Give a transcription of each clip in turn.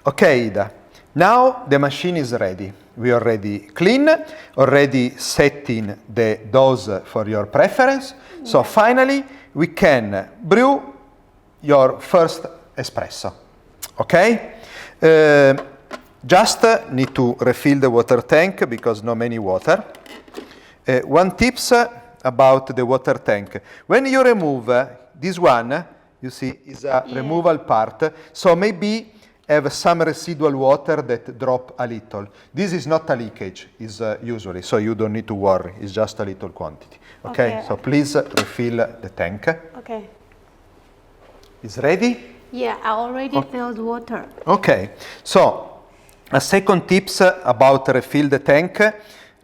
Okay, Ida. Now the machine is ready. We already clean, already setting the dose for your preference. Yeah. So finally, we can brew your first espresso. Okay? Just need to refill the water tank because no many water. One tips about the water tank. When you remove this one, you see, is a removal part. So maybe have some residual water that drop a little. This is not a leakage, is usually, so you don't need to worry. It's just a little quantity. Okay? So please refill the tank. Okay. Is ready? Yeah, I already filled water. Okay. So a second tips about refill the tank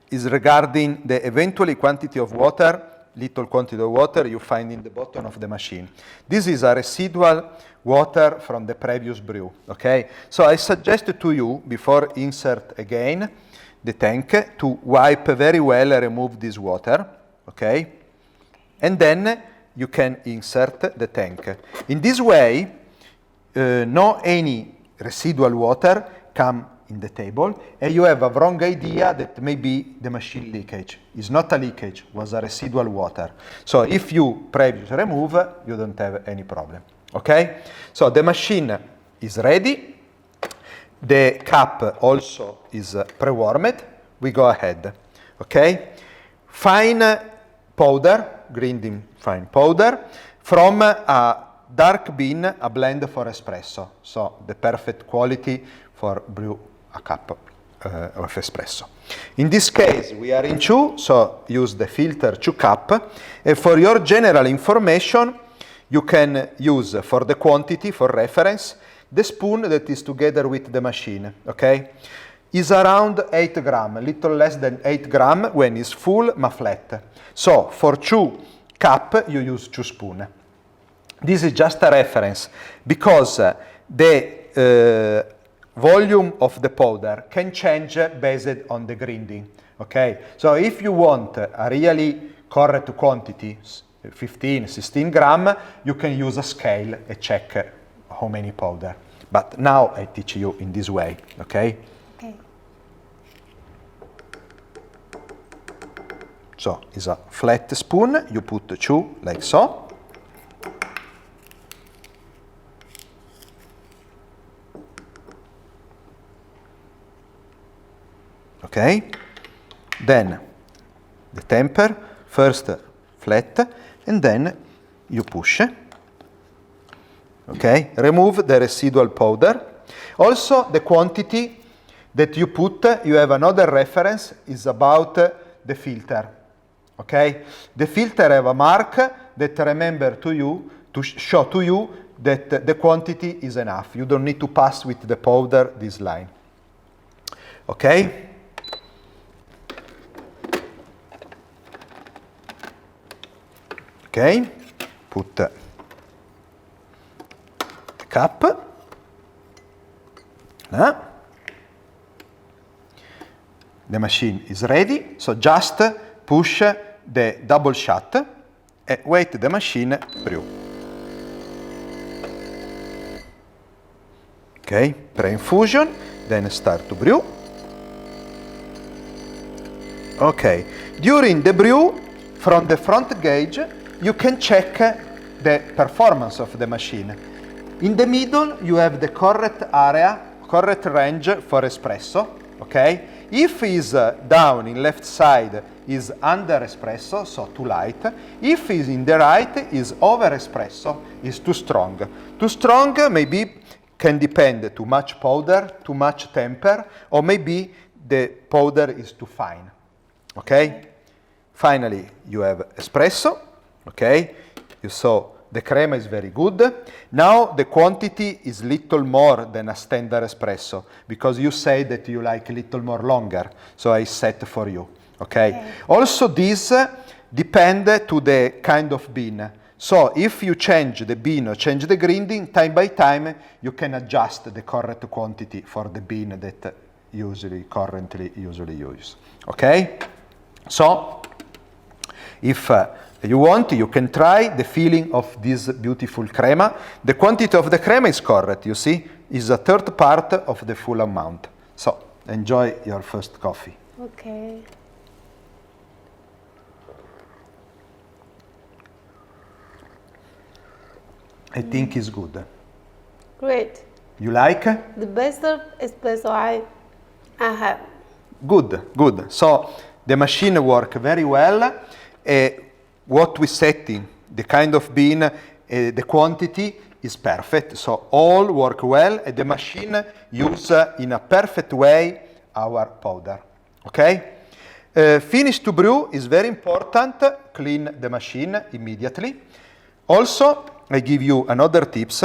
is regarding the eventual quantity of water, little quantity of water you find in the bottom of the machine. This is a residual water from the previous brew, okay? So I suggest to you, before insert again the tank, to wipe very well and remove this water, okay? And then you can insert the tank. In this way, no any residual water come in the table, and you have a wrong idea that maybe the machine leakage. It's not a leakage, it was a residual water. So if you previously remove, you don't have any problem. Okay? So the machine is ready. The cup also is pre-warmed. We go ahead. Okay? Fine powder, grinding fine powder, from a dark bean, a blend for espresso. So the perfect quality for brew a cup of espresso. In this case, we are in 2, so use the filter 2 cup. And for your general information, you can use for the quantity, for reference, the spoon that is together with the machine, okay? Is around 8 gram, a little less than 8 gram when it's full but flat. So for 2 cup, you use 2 spoon. This is just a reference because the volume of the powder can change based on the grinding, okay? So if you want a really correct quantity, 15, 16 gram, you can use a scale and check how many powder. But now I teach you in this way, okay? Okay. So it's a flat spoon, you put 2 like so. Okay? Then the temper, first flat, and then you push. Okay? Remove the residual powder. Also, the quantity that you put, you have another reference, is about the filter. Okay? The filter have a mark that remember to you, to show to you that the quantity is enough. You don't need to pass with the powder this line. Okay? Okay, put the cup. The machine is ready, so just push the double shut and wait the machine brew. Okay, pre-infusion, then start to brew. Okay, during the brew, from the front gauge, you can check the performance of the machine. In the middle, you have the correct area, correct range for espresso, okay? If is down in left side, is under espresso, so too light. If is in the right, is over espresso, is too strong. Too strong maybe can depend too much powder, too much temper, or maybe the powder is too fine, okay? Finally, you have espresso, okay? You saw the crema is very good. Now the quantity is little more than a standard espresso because you say that you like a little more longer, so I set for you, okay? Also this depend to the kind of bean. So if you change the bean or change the grinding, time by time, you can adjust the correct quantity for the bean that currently use, okay? So, if you want, you can try the feeling of this beautiful crema. The quantity of the crema is correct, you see? is a third part of the full amount. So enjoy your first coffee. Okay. I think it's good. Great. You like? The best espresso I have. Good, good. So the machine works very well. What we setting, the kind of bean, the quantity is perfect. So all work well, and the machine use in a perfect way our powder. Okay? Finish to brew is very important. Clean the machine immediately. Also, I give you another tips.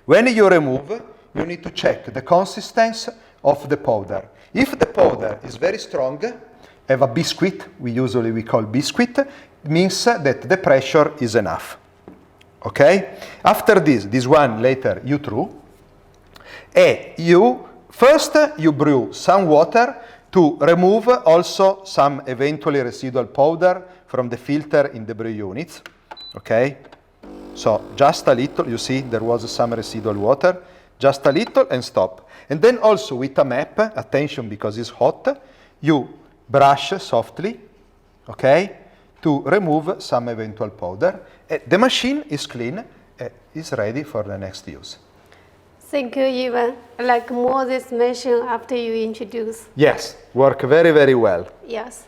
When you remove, you need to check the consistency of the powder. If the powder is very strong, have a biscuit, we call biscuit, means that the pressure is enough. Okay? After this one later you throw, and first you brew some water to remove also some eventually residual powder from the filter in the brew units. Okay? So just a little, you see there was some residual water, just a little and stop. And then also with a map, attention because it's hot, you brush softly, okay, to remove some eventual powder. The machine is clean, is ready for the next use. Thank you, Ivan. I like more this machine after you introduce. Yes, work very, very well. Yes.